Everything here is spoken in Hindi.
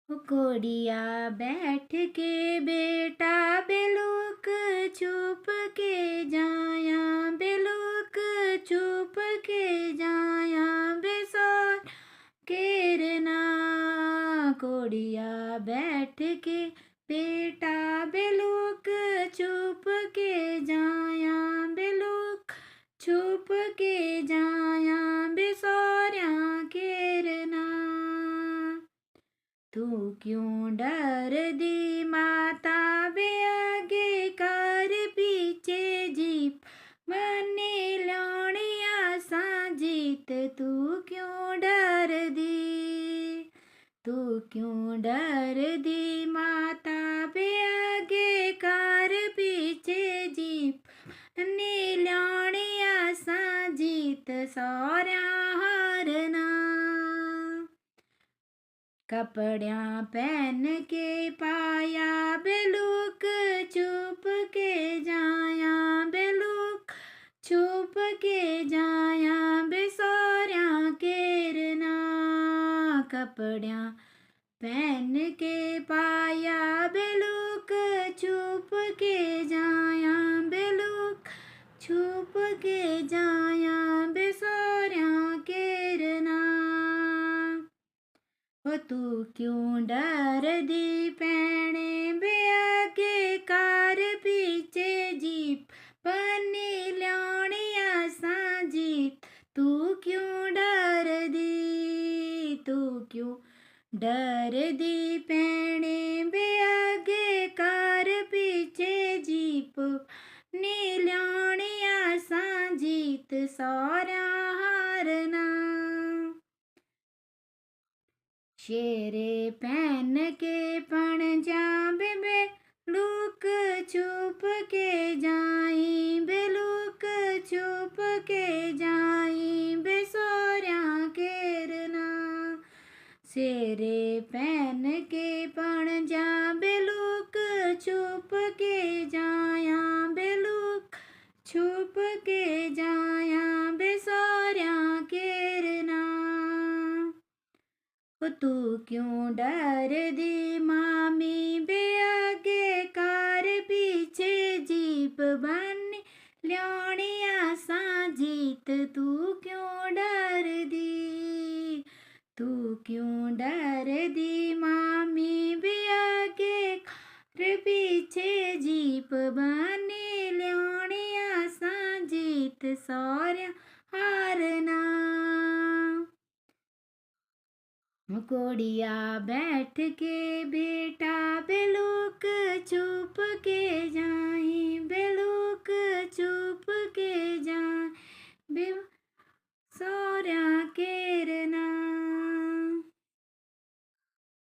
कोड़िया बैठ के बेटा बेलूक चुप के जाया, बेलूक चुप के जाया, बेसौर केरना। कोड़िया बैठ के बेटा बेलूक चुप के जाया, बेलूक छुप के जाया, बेसौर्या केरना। तू क्यों डर दी माता बे आगे कर पीछे जीप, मने लौड़िया सा जीत। तू क्यों डर दी, तू क्यों डर दी माता बे आगे कर पीछे जीप, मने लौड़िया सा जीत। सौर्या हारना। कपड़ियाँ पहन के पाया बेलूक चुप के जाया, बेलूक छुप के जाया, बेसौर्या केरना। कपड़ियाँ पहन के पाया बेलूक चुप के जाया, बेलूक छुप के जाया, बेसौर्या केरना। तू क्यों डर दी पैणे बे आगे कार पीछे जीप, बनी लौड़िया सा जीत। तू क्यों डर दी, तू क्यों डर दी पैणे बे आगे कार पीछे जीप, बनी लौड़िया सा जीत। सौर्या हारना। शेरे पहन के पंजाबी बेलूक छुप के जाई, बेलूक छुप के जाई, बेसौर्या केरना। शेरे पहन के पंजाबी बेलूक छुप के जाया, बेलूक छुप के जाया, बेसौर्या केरना। तू क्यों डर दी मामी बे आगे कार पीछे जीप, बनी लौड़िया सा जीत। तू क्यों डर दी, तू क्यों डर दी मामी बे आगे कार पीछे जीप, बनी लौड़िया सा जीत। सौर्या हारना। कोड़िया बैठ के बेटा बेलू